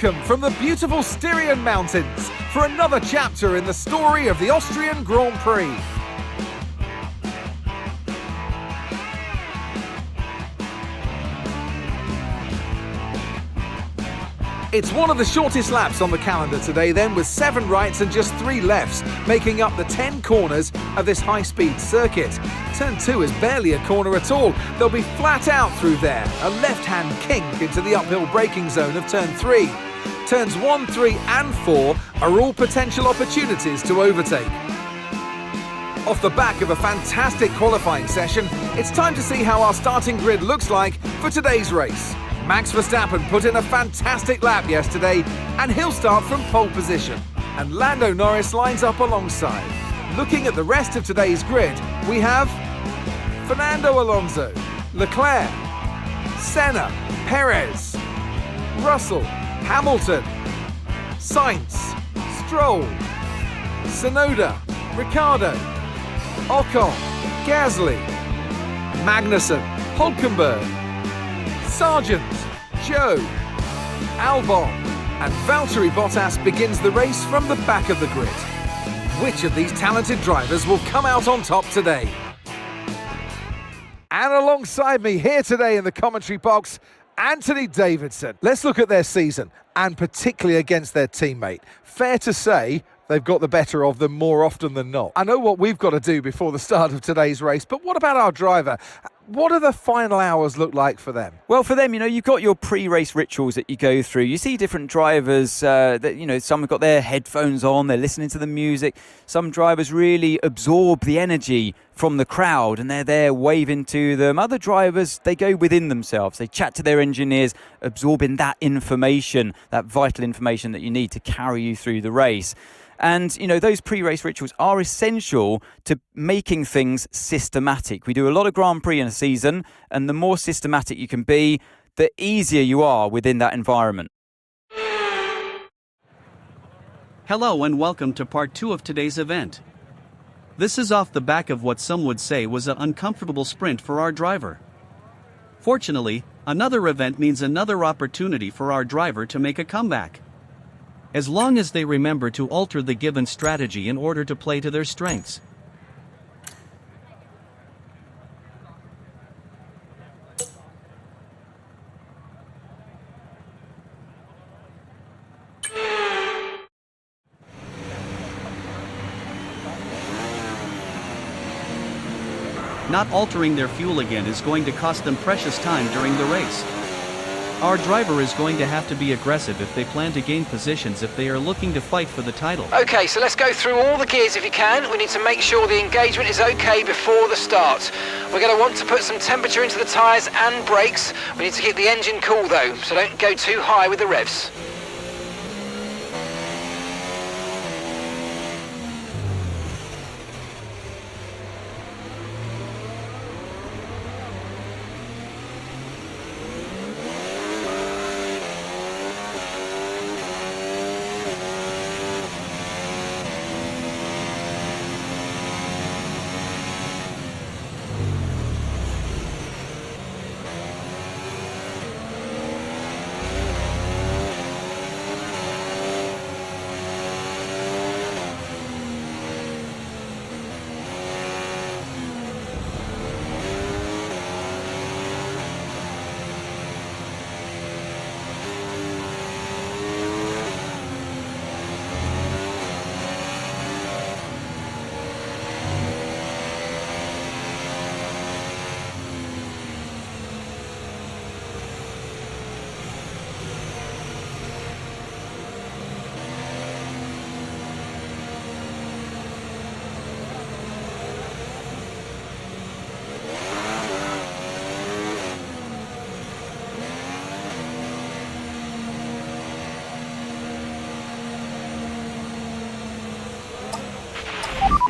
Welcome from the beautiful Styrian Mountains for another chapter in the story of the Austrian Grand Prix. It's one of the shortest laps on the calendar today then, with 7 rights and just 3 lefts, making up the 10 corners of this high-speed circuit. Turn 2 is barely a corner at all. They'll be flat out through there, a left-hand kink into the uphill braking zone of turn 3. Turns 1, 3 and 4 are all potential opportunities to overtake. Off the back of a fantastic qualifying session, it's time to see how our starting grid looks like for today's race. Max Verstappen put in a fantastic lap yesterday, and he'll start from pole position. And Lando Norris lines up alongside. Looking at the rest of today's grid, we have Fernando Alonso, Leclerc, Senna, Perez, Russell, Hamilton, Sainz, Stroll, Tsunoda, Ricciardo, Ocon, Gasly, Magnussen, Hülkenberg, Sargent, Joe, Albon, and Valtteri Bottas begins the race from the back of the grid. Which of these talented drivers will come out on top today? And alongside me here today in the commentary box, Anthony Davidson. Let's look at their season, and particularly against their teammate. Fair to say, they've got the better of them more often than not. I know what we've got to do before the start of today's race, but what about our driver? What do the final hours look like for them? Well, for them, you've got your pre-race rituals that you go through. You see different drivers that, some have got their headphones on, they're listening to the music. Some drivers really absorb the energy from the crowd and they're there waving to them. Other drivers, they go within themselves. They chat to their engineers, absorbing that information, that vital information that you need to carry you through the race. And, those pre-race rituals are essential to making things systematic. We do a lot of Grand Prix in a season, and the more systematic you can be, the easier you are within that environment. Hello and welcome to part 2 of today's event. This is off the back of what some would say was an uncomfortable sprint for our driver. Fortunately, another event means another opportunity for our driver to make a comeback. As long as they remember to alter the given strategy in order to play to their strengths. Not altering their fuel again is going to cost them precious time during the race. Our driver is going to have to be aggressive if they plan to gain positions if they are looking to fight for the title. Okay, so let's go through all the gears if you can. We need to make sure the engagement is okay before the start. We're going to want to put some temperature into the tyres and brakes. We need to keep the engine cool though, so don't go too high with the revs.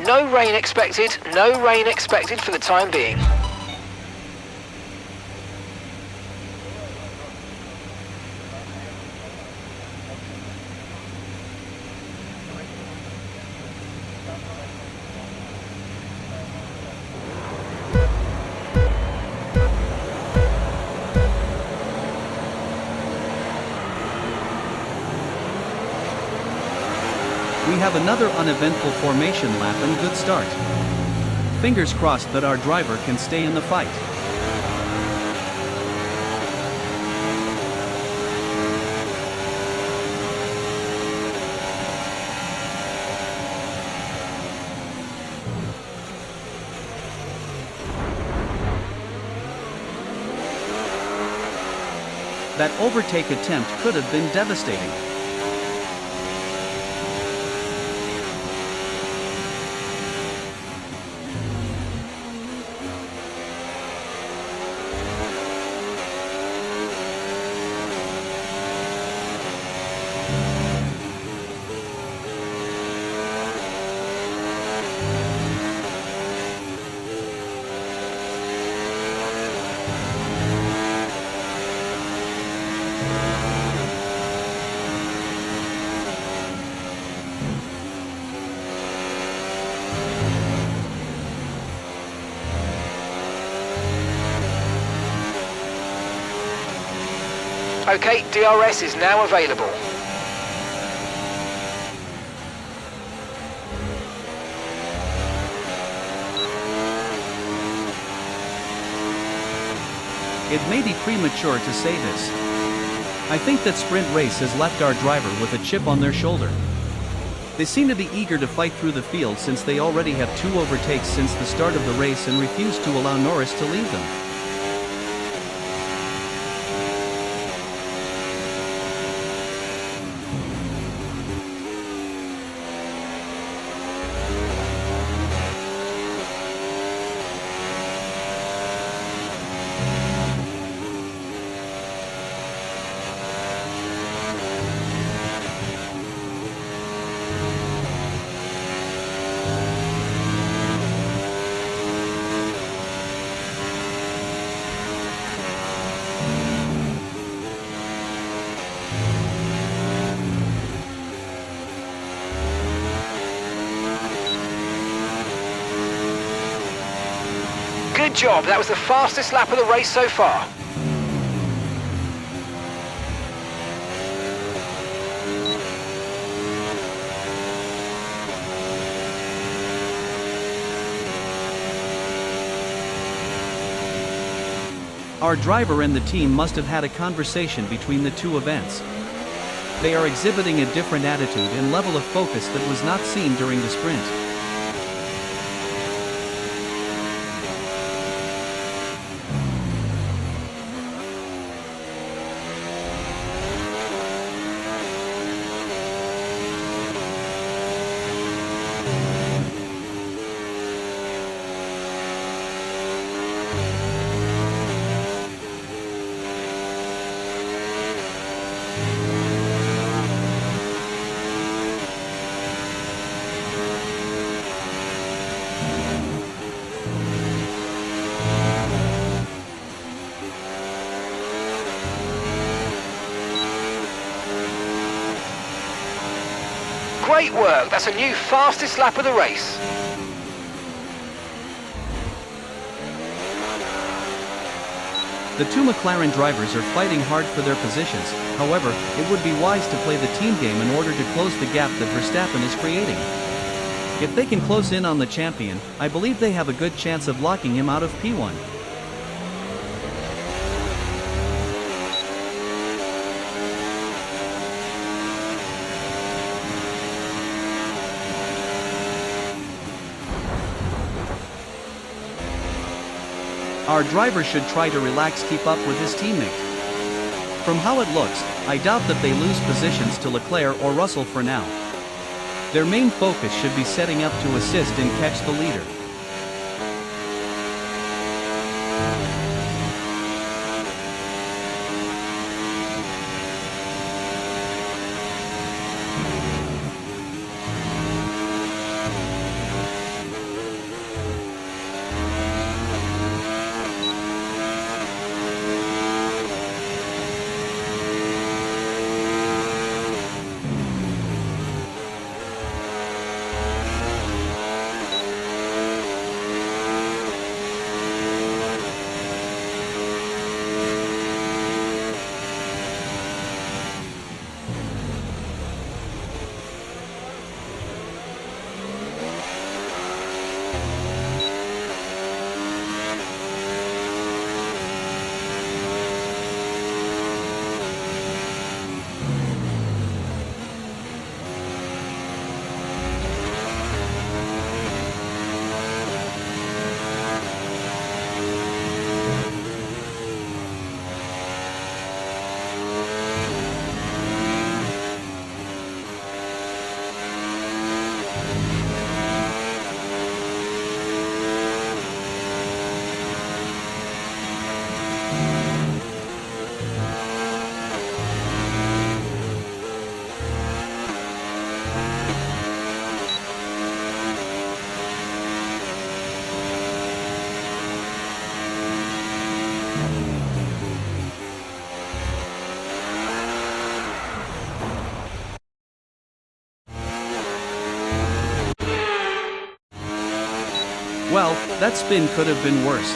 No rain expected for the time being. We have another uneventful formation lap and good start. Fingers crossed that our driver can stay in the fight. That overtake attempt could have been devastating. Okay, DRS is now available. It may be premature to say this. I think that sprint race has left our driver with a chip on their shoulder. They seem to be eager to fight through the field since they already have 2 overtakes since the start of the race and refuse to allow Norris to lead them. Good job, that was the fastest lap of the race so far. Our driver and the team must have had a conversation between the 2 events. They are exhibiting a different attitude and level of focus that was not seen during the sprint. Great work, that's a new fastest lap of the race. The 2 McLaren drivers are fighting hard for their positions, however, it would be wise to play the team game in order to close the gap that Verstappen is creating. If they can close in on the champion, I believe they have a good chance of locking him out of P1. Our driver should try to relax, keep up with his teammate. From how it looks, I doubt that they lose positions to Leclerc or Russell for now. Their main focus should be setting up to assist and catch the leader. Well, that spin could have been worse.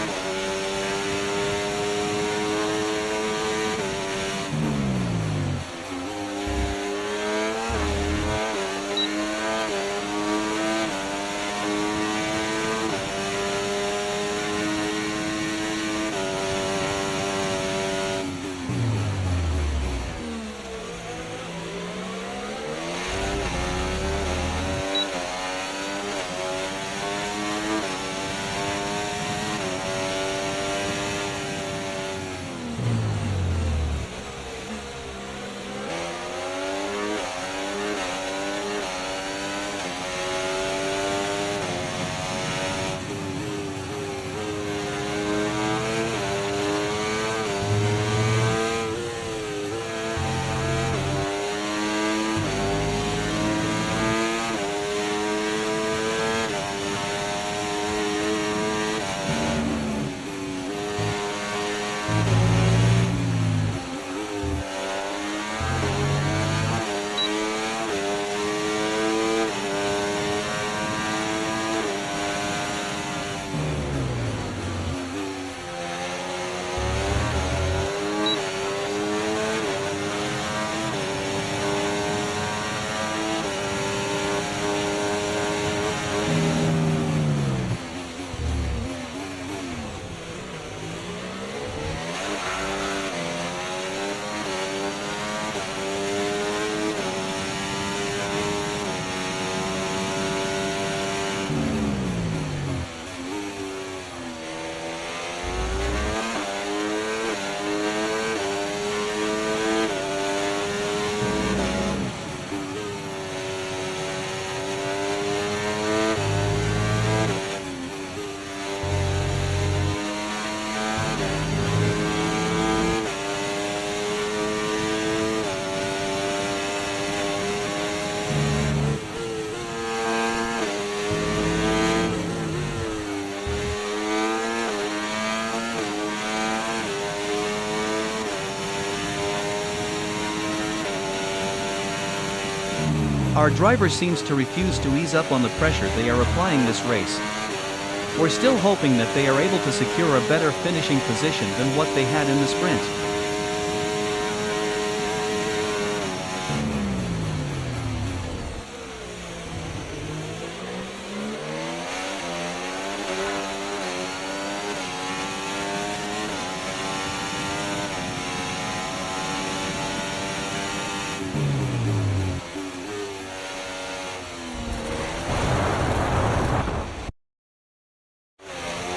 Our driver seems to refuse to ease up on the pressure they are applying this race. We're still hoping that they are able to secure a better finishing position than what they had in the sprint.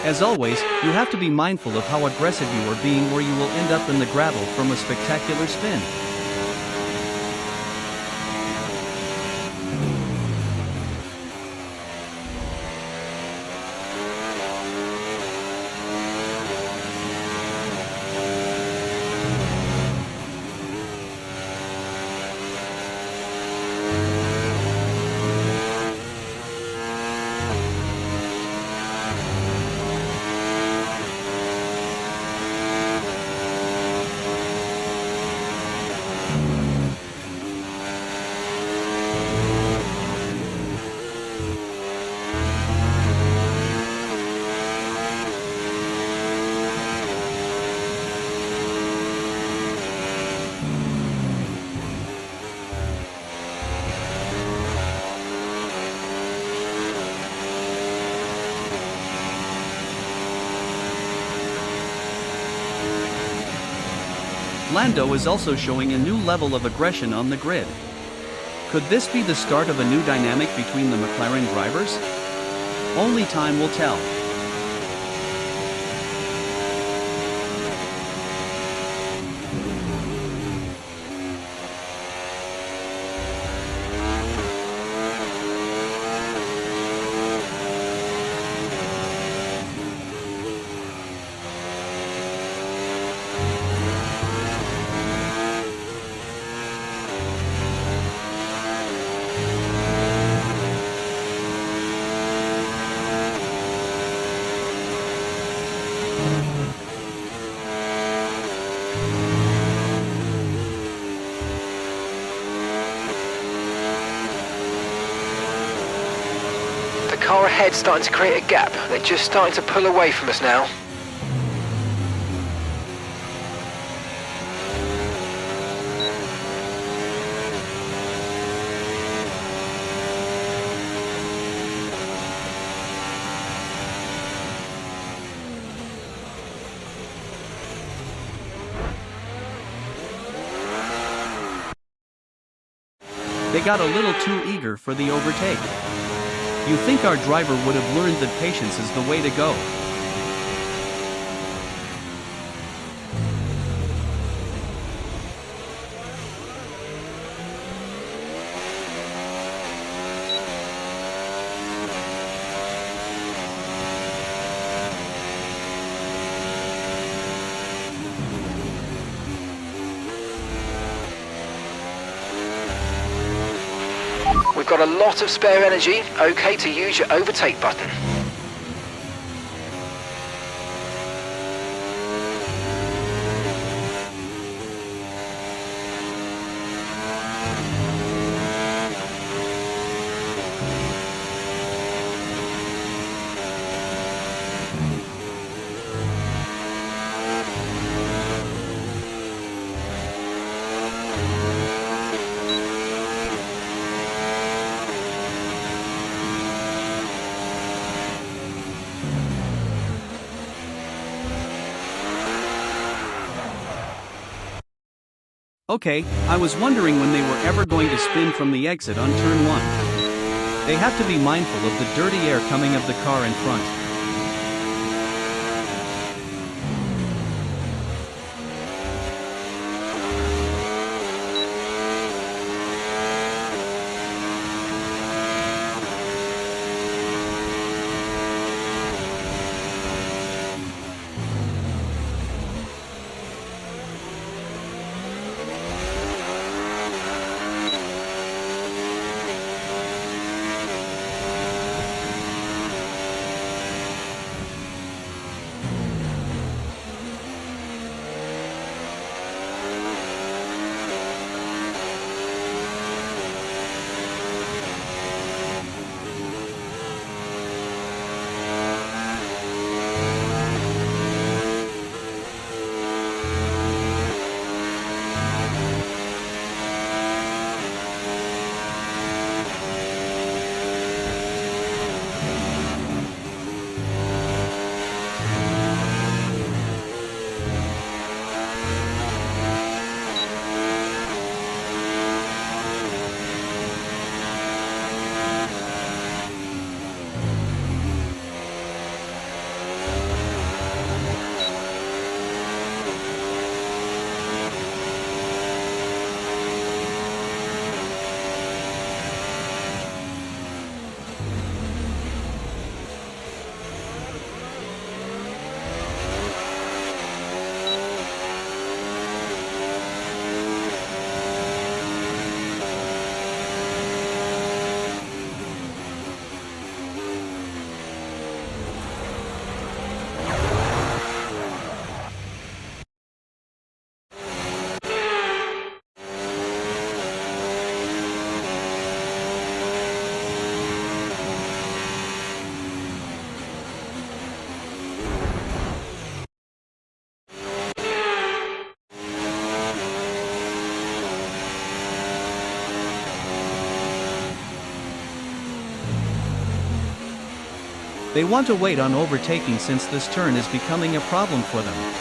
As always, you have to be mindful of how aggressive you are being or you will end up in the gravel from a spectacular spin. Lando is also showing a new level of aggression on the grid. Could this be the start of a new dynamic between the McLaren drivers? Only time will tell. car ahead starting to create a gap. They're just starting to pull away from us now. They got a little too eager for the overtake. You think our driver would have learned that patience is the way to go. We've got a lot of spare energy, okay to use your overtake button. Okay, I was wondering when they were ever going to spin from the exit on turn 1. They have to be mindful of the dirty air coming of the car in front. They want to wait on overtaking since this turn is becoming a problem for them.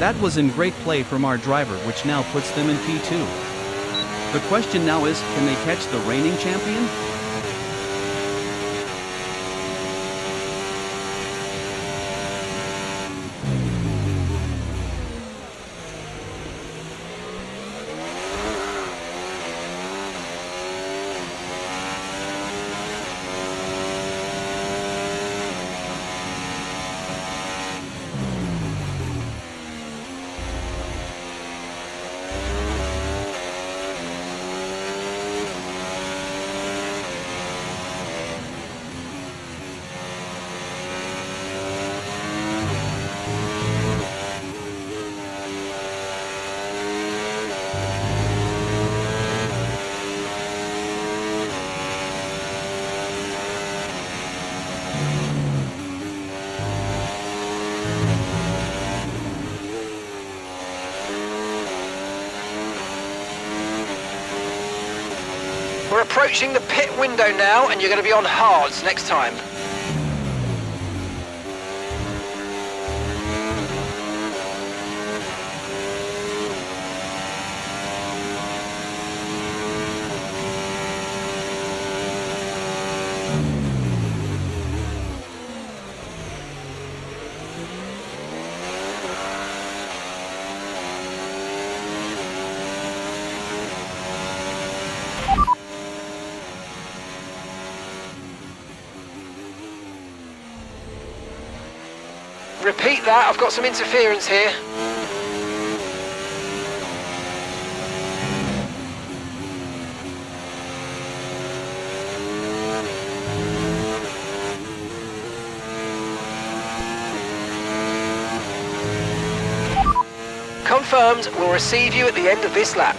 That was in great play from our driver, which now puts them in P2. The question now is, can they catch the reigning champion? approaching the pit window now, and you're going to be on hards next time. Repeat that, I've got some interference here. Confirmed, we'll receive you at the end of this lap.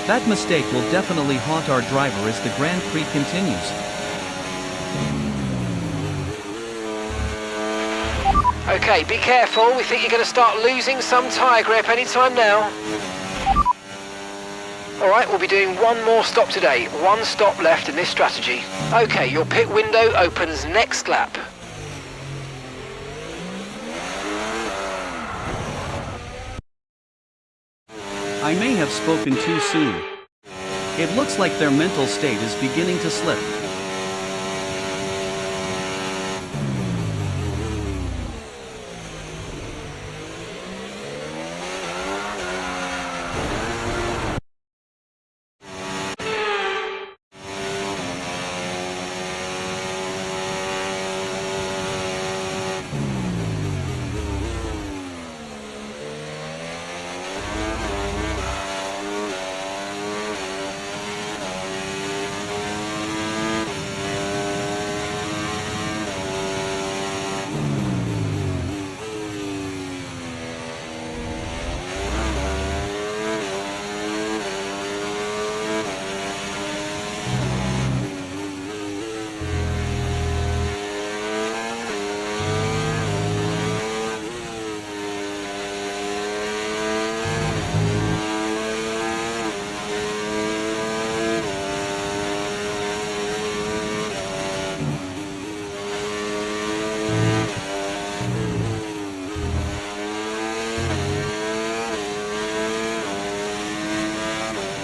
That mistake will definitely haunt our driver as the Grand Prix continues. Okay, be careful. We think you're going to start losing some tyre grip anytime now. Alright, we'll be doing one more stop today. One stop left in this strategy. Okay, your pit window opens next lap. I may have spoken too soon. It looks like their mental state is beginning to slip.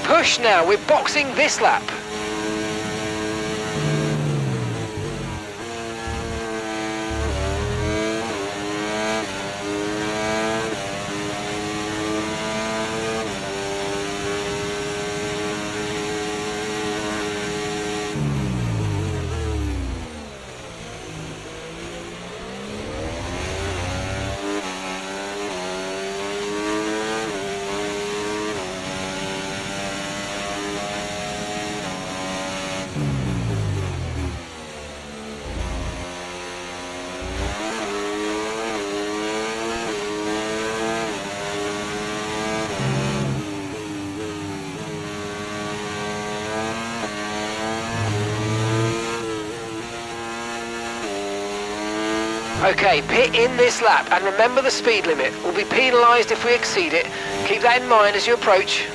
Push now, we're boxing this lap. Okay, pit in this lap, and remember the speed limit. We'll be penalised if we exceed it. Keep that in mind as you approach.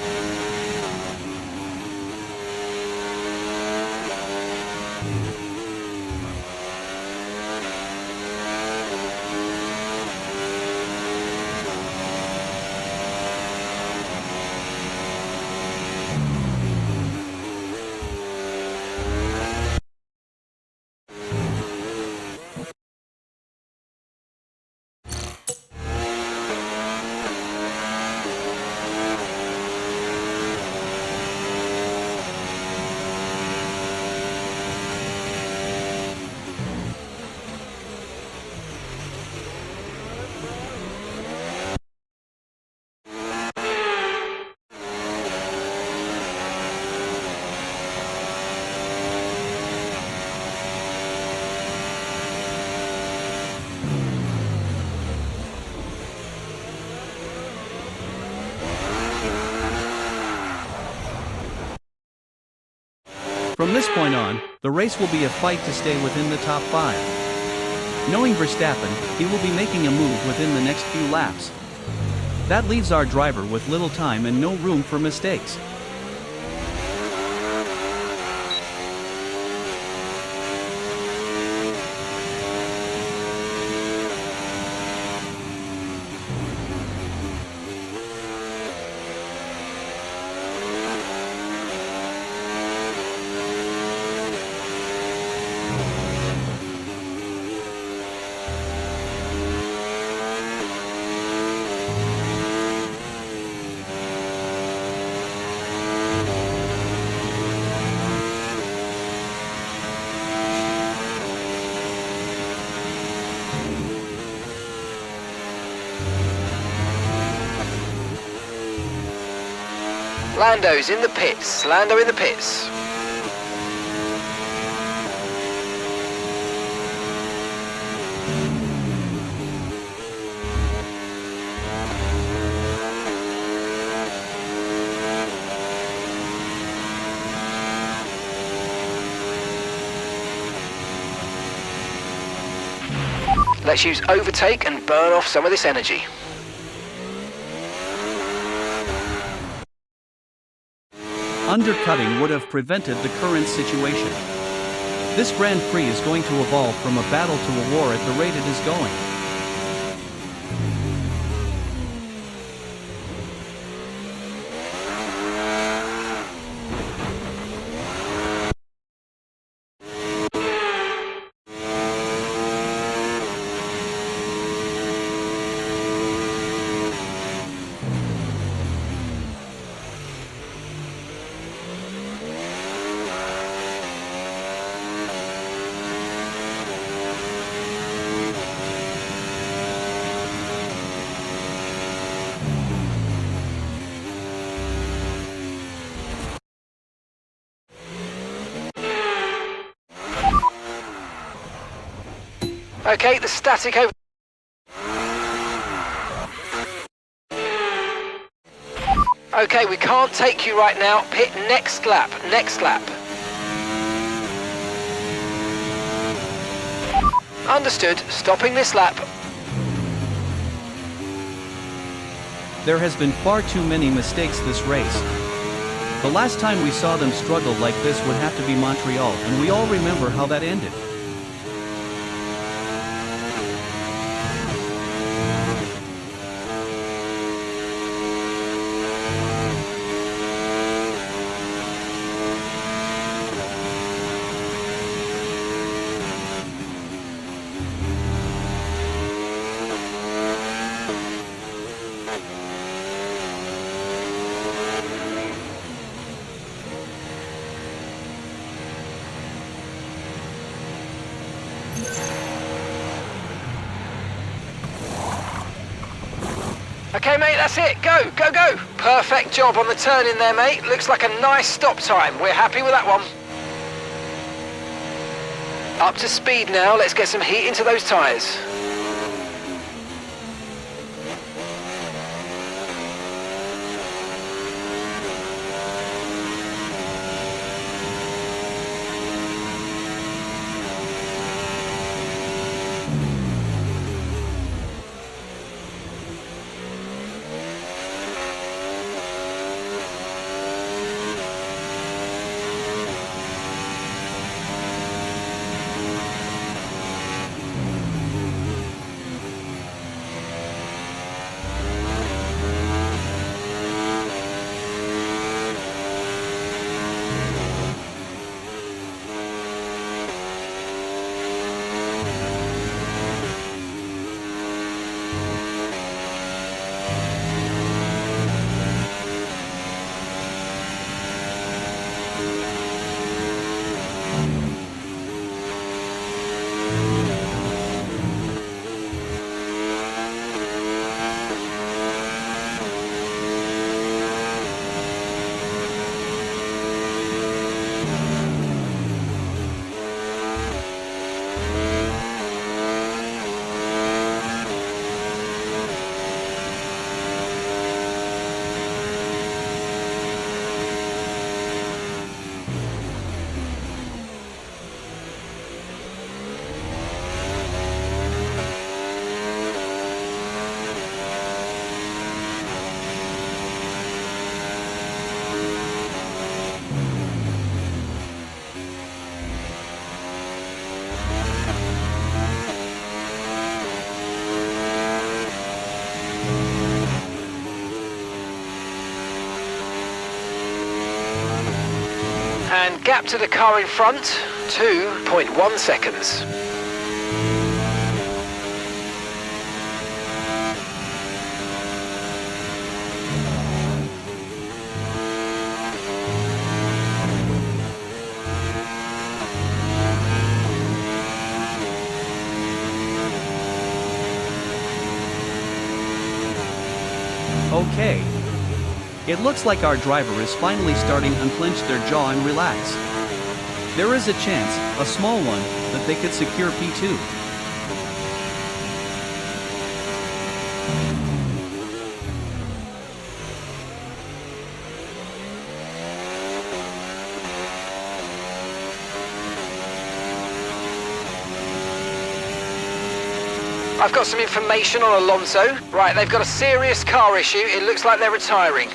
From this point on, the race will be a fight to stay within the top 5. Knowing Verstappen, he will be making a move within the next few laps. That leaves our driver with little time and no room for mistakes. Lando's in the pits. Lando in the pits. Let's use overtake and burn off some of this energy. Undercutting would have prevented the current situation. This Grand Prix is going to evolve from a battle to a war at the rate it is going. Okay, the static over. Okay, we can't take you right now. Pit next lap, next lap. Understood, stopping this lap. There has been far too many mistakes this race. The last time we saw them struggle like this would have to be Montreal, and we all remember how that ended. Okay, mate, that's it. Go, go, go. Perfect job on the turn in there, mate. Looks like a nice stop time. We're happy with that one. Up to speed now. Let's get some heat into those tyres. gap to the car in front, 2.1 seconds. Okay. It looks like our driver is finally starting to unclench their jaw and relax. There is a chance, a small one, that they could secure P2. I've got some information on Alonso. Right, they've got a serious car issue. It looks like they're retiring.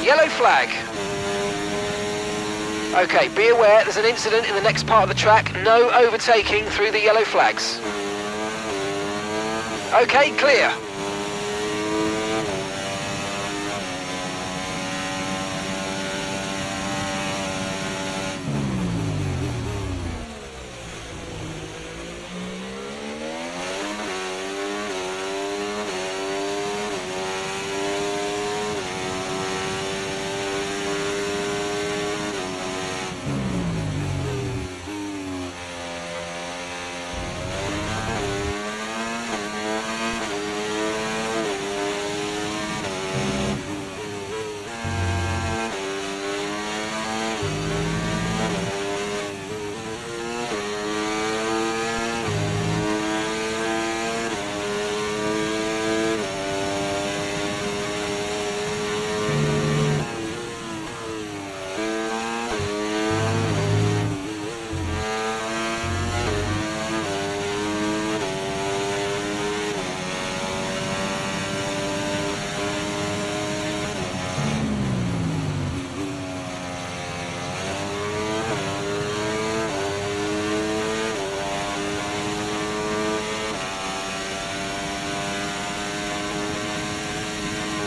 Yellow flag. Okay, be aware there's an incident in the next part of the track. No overtaking through the yellow flags. Okay, clear.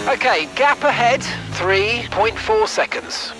Okay, gap ahead, 3.4 seconds.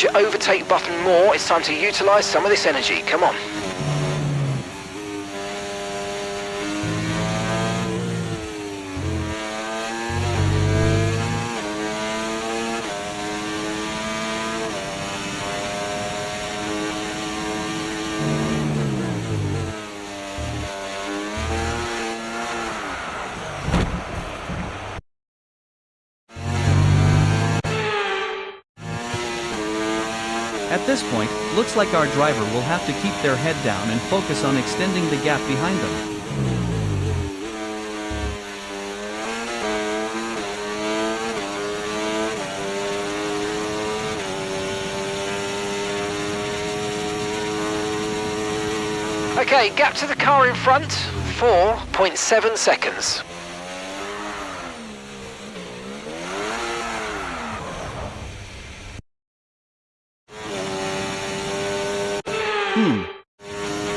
use your overtake button more. It's time to utilise some of this energy. Come on. At this point, looks like our driver will have to keep their head down and focus on extending the gap behind them. Okay, gap to the car in front, 4.7 seconds.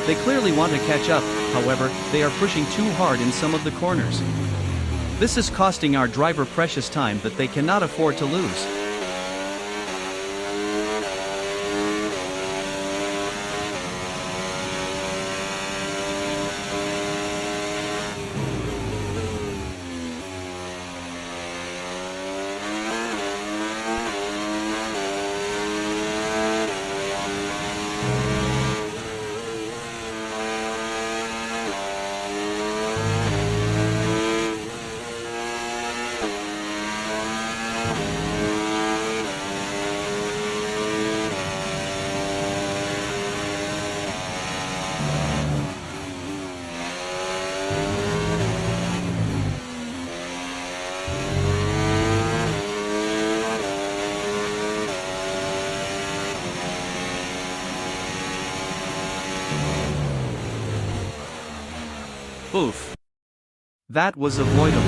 They clearly want to catch up, however, they are pushing too hard in some of the corners. This is costing our driver precious time that they cannot afford to lose. Oof. That was avoidable.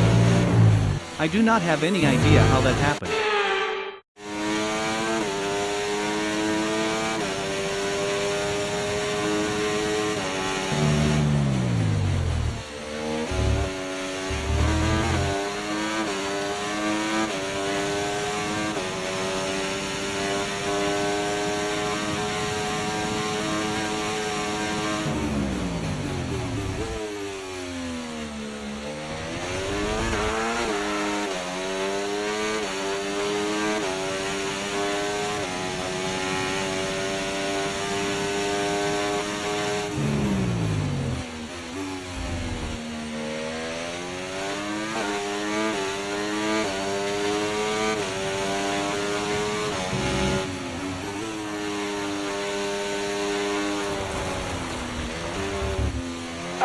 I do not have any idea how that happened.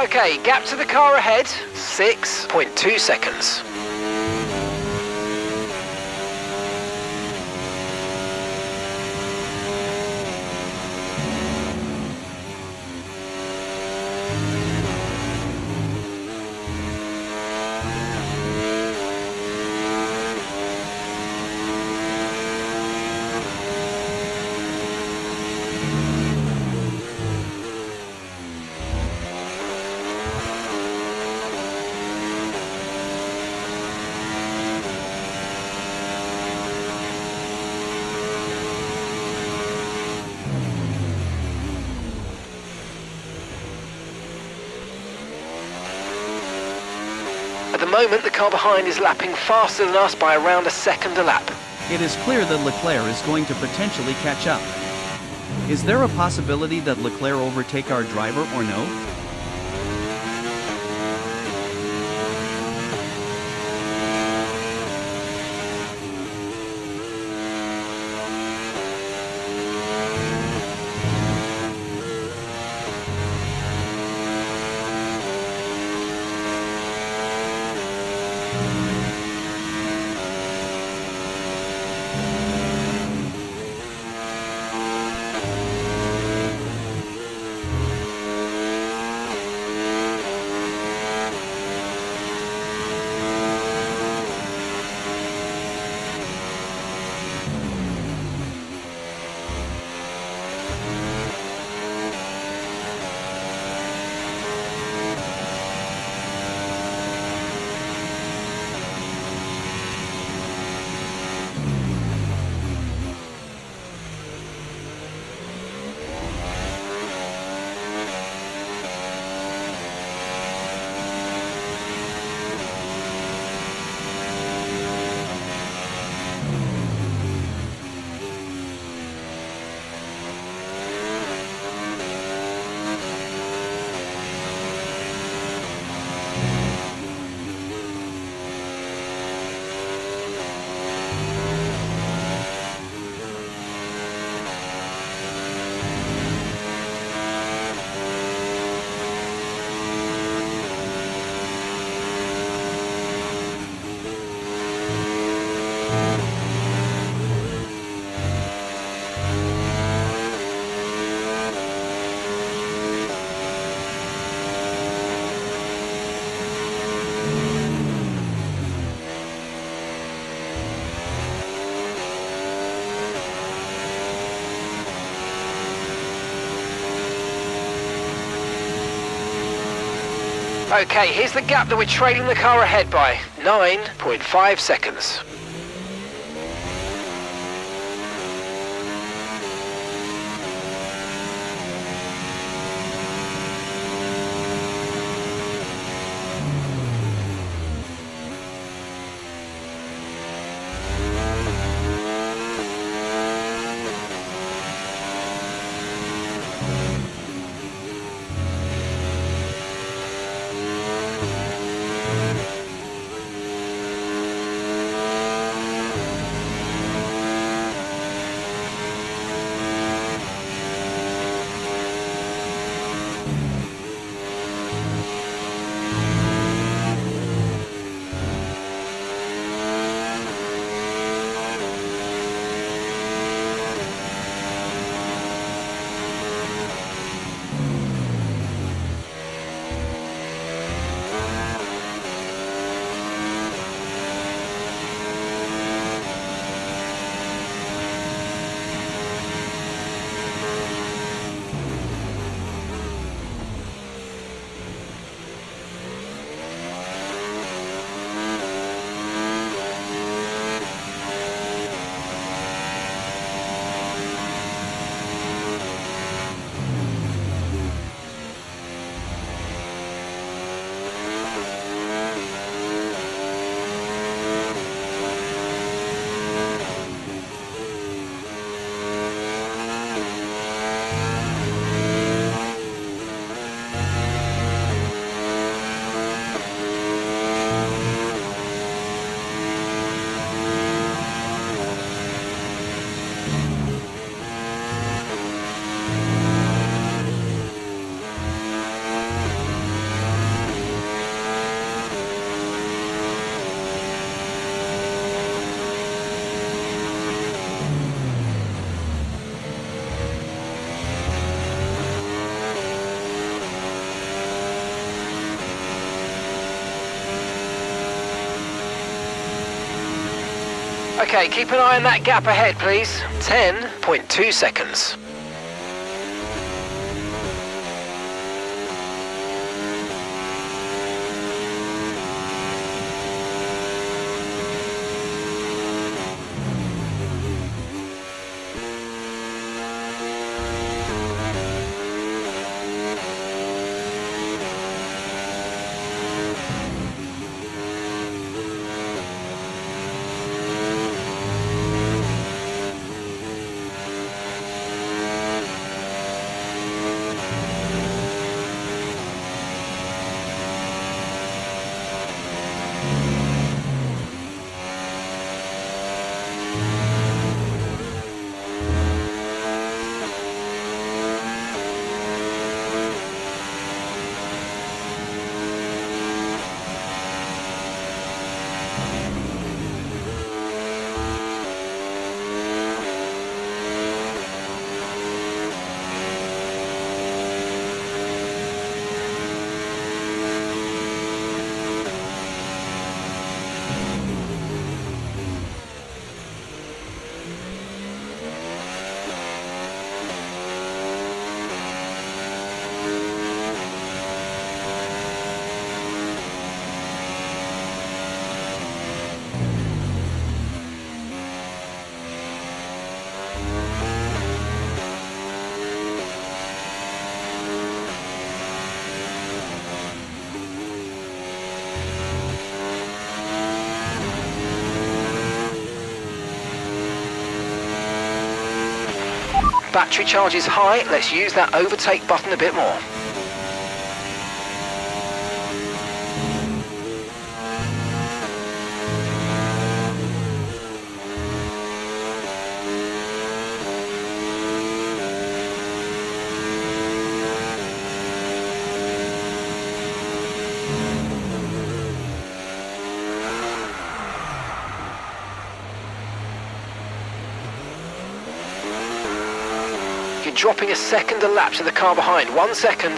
Okay, gap to the car ahead, 6.2 seconds. At the moment, the car behind is lapping faster than us by around a second a lap. It is clear that Leclerc is going to potentially catch up. Is there a possibility that Leclerc overtake our driver or no? Okay, here's the gap that we're trailing the car ahead by. 9.5 seconds. Okay, keep an eye on that gap ahead, please. 10.2 seconds. Battery charge is high, let's use that overtake button a bit more. You're dropping a second a lap to the car behind. 1 second.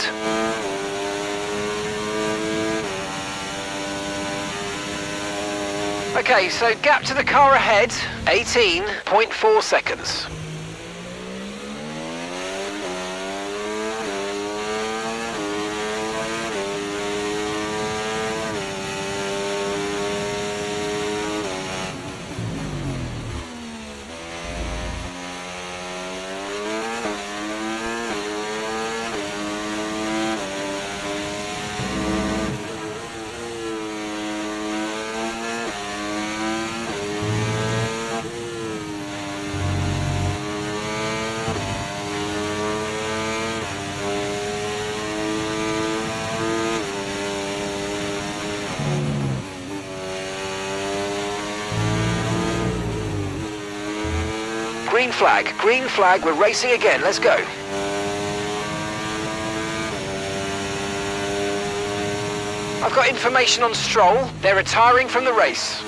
Okay, so gap to the car ahead, 18.4 seconds. green flag, we're racing again, let's go. I've got information on Stroll, they're retiring from the race.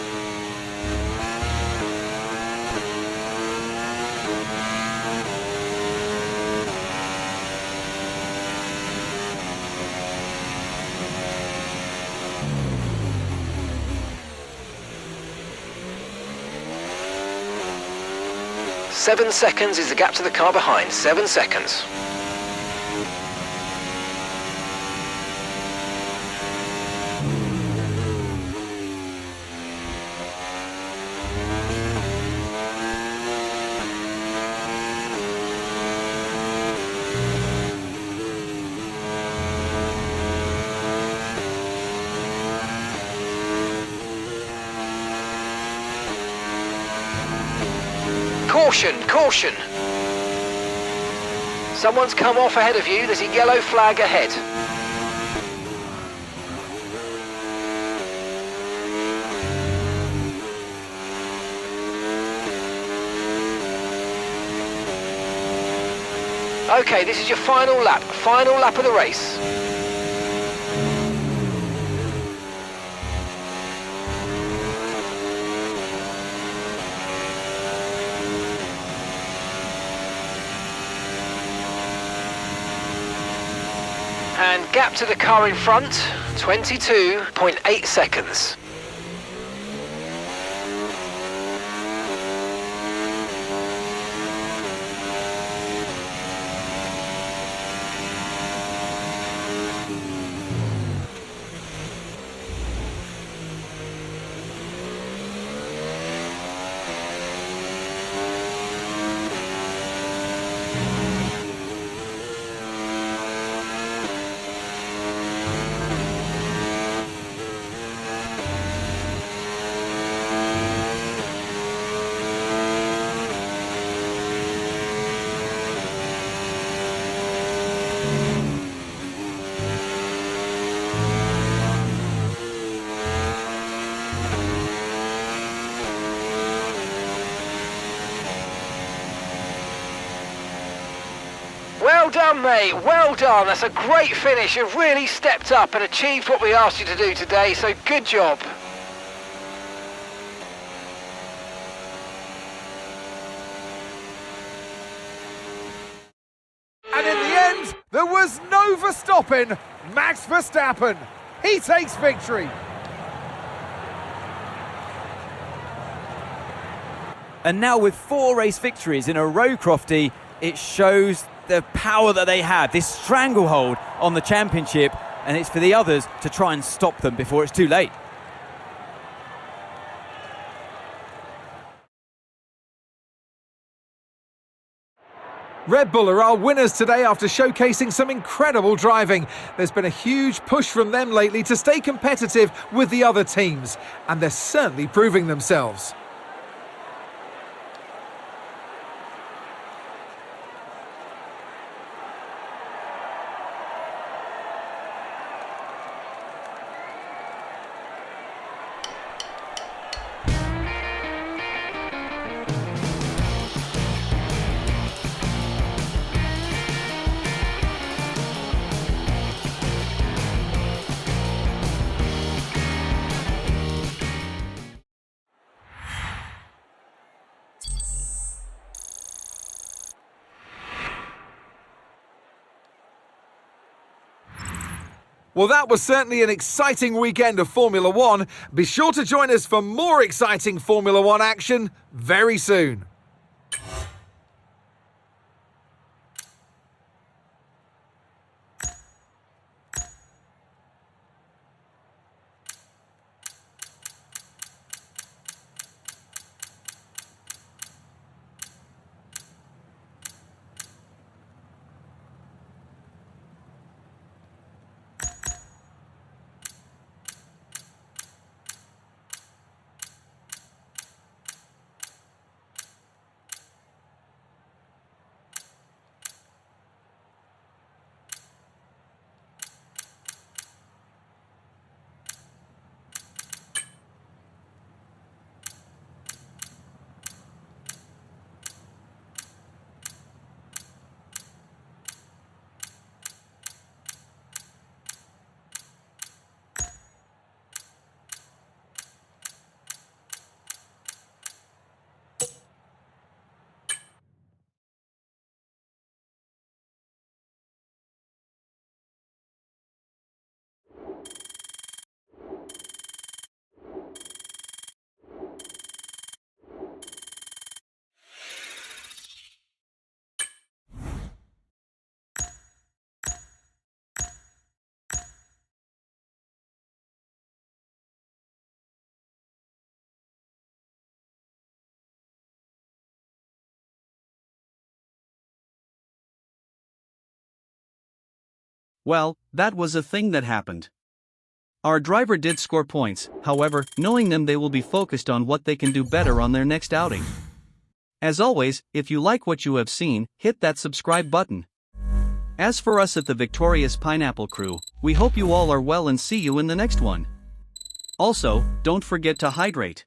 Seven seconds is the gap to the car behind, 7 seconds. Caution, caution. Someone's come off ahead of you, there's a yellow flag ahead. Okay, this is your final lap of the race. And gap to the car in front, 22.8 seconds. Well done, mate, well done. That's a great finish. You've really stepped up and achieved what we asked you to do today, so good job. And in the end, there was no Verstappen. Max Verstappen, he takes victory. And now with 4 race victories in a row, Crofty, it shows the power that they have, this stranglehold on the championship, and it's for the others to try and stop them before it's too late. Red Bull are our winners today after showcasing some incredible driving. There's been a huge push from them lately to stay competitive with the other teams, and they're certainly proving themselves. Well, that was certainly an exciting weekend of Formula One. Be sure to join us for more exciting Formula One action very soon. Well, that was a thing that happened. Our driver did score points, however, knowing them they will be focused on what they can do better on their next outing. As always, if you like what you have seen, hit that subscribe button. As for us at the Victorious Pineapple Crew, we hope you all are well and see you in the next one. Also, don't forget to hydrate.